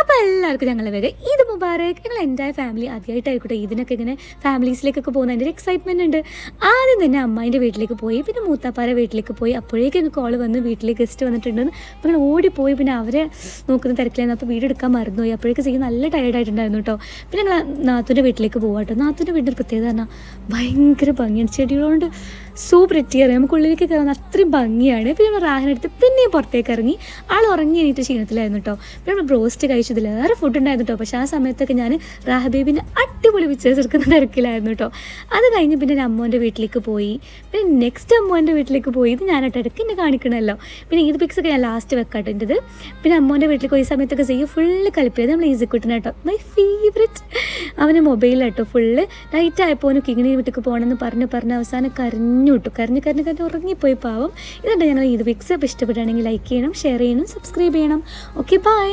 അപ്പോൾ എല്ലാവർക്കും ഞങ്ങളെ വേഗം ഈദ് മുബാറക്. ഞങ്ങൾ എൻ്റെ ഫാമിലി ആദ്യമായിട്ടായിക്കോട്ടെ ഇതിനൊക്കെ ഇങ്ങനെ ഫാമിലീസിലേക്കൊക്കെ പോകുന്നതിൻ്റെ ഒരു എക്സൈറ്റ്മെൻറ്റ് ഉണ്ട്. ആദ്യം തന്നെ അമ്മായിൻ്റെ വീട്ടിലേക്ക് പോയി, പിന്നെ മൂത്താപ്പാരെ വീട്ടിലേക്ക് പോയി. അപ്പോഴേക്കും ഞങ്ങൾ കോൾ വന്ന് വീട്ടിൽ ഗസ്റ്റ് വന്നിട്ടുണ്ടെന്ന് അപ്പോൾ ഞങ്ങൾ ഓടിപ്പോയി. പിന്നെ അവരെ നോക്കുന്ന തിരക്കിലായിരുന്നു. അപ്പോൾ വീട് എടുക്കാൻ മറന്നുപോയി. അപ്പോഴേക്കും ചെയ്യും നല്ല ടയർഡായിട്ടുണ്ടായിരുന്നു കേട്ടോ. പിന്നെ ഞങ്ങൾ നാത്തൂൻ്റെ വീട്ടിലേക്ക് പോകാം കേട്ടോ. നാത്തൂൻ്റെ വീടിൻ്റെ പ്രത്യേകത പറഞ്ഞാൽ ഭയങ്കര ഭംഗിയാണ്, ചെടികളുകൊണ്ട് സൂപ്പർ എറ്റിയറിയാം. നമുക്ക് ഉള്ളിലേക്ക് കയറുന്ന അത്രയും ഭംഗിയാണ്. പിന്നെ നമ്മൾ റാഹനെടുത്ത് പിന്നെയും പുറത്തേക്ക് ഇറങ്ങി. ആൾ ഉറങ്ങി എണീറ്റ് ക്ഷീണത്തിലായിരുന്നു കേട്ടോ. പിന്നെ നമ്മൾ ബ്രോസ്റ്റ് കഴിച്ചതിലേറെ ഫുഡ് ഉണ്ടായിരുന്നു കേട്ടോ. പക്ഷേ ആ സമയത്തൊക്കെ ഞാൻ റാഹ ബേബിനെ അടിപൊളി പിക്ചേഴ്സ് എടുക്കുന്ന തിരക്കിലായിരുന്നു കേട്ടോ. അത് കഴിഞ്ഞ് പിന്നെ അമ്മോൻ്റെ വീട്ടിലേക്ക് പോയി. പിന്നെ നെക്സ്റ്റ് അമ്മോൻ്റെ വീട്ടിലേക്ക് പോയി. ഇത് ഞാനായിട്ട് ഇടയ്ക്ക് എന്നെ കാണിക്കണമല്ലോ. പിന്നെ ഈദ് പിക്സൊക്കെ ഞാൻ ലാസ്റ്റ് വെക്കാട്ടോ എൻ്റെത്. പിന്നെ അമ്മോൻ്റെ വീട്ടിലേക്ക് പോയി സമയത്തൊക്കെ ചെയ്യും ഫുള്ള് കളിപ്പിയത് നമ്മൾ ഈസിക്കുട്ടിനെ കേട്ടോ. My favourite. അവന് മൊബൈലാട്ടോ ഫുള്ള്. നൈറ്റ് ആയപ്പോൾ അവന് കിങ്ങിണി വീട്ടിലേക്ക് പോകണമെന്ന് പറഞ്ഞ് അവസാനം കരഞ്ഞു വിട്ടു. കരഞ്ഞ് ഉറങ്ങിപ്പോയി പാവം. ഇതുണ്ട് ഞങ്ങൾ ഈദ് പിക്സ്. അപ്പോൾ ഇഷ്ടപ്പെടുകയാണെങ്കിൽ ലൈക്ക് ചെയ്യണം, ഷെയർ ചെയ്യണം, സബ്സ്ക്രൈബ് ചെയ്യണം. Okay, by.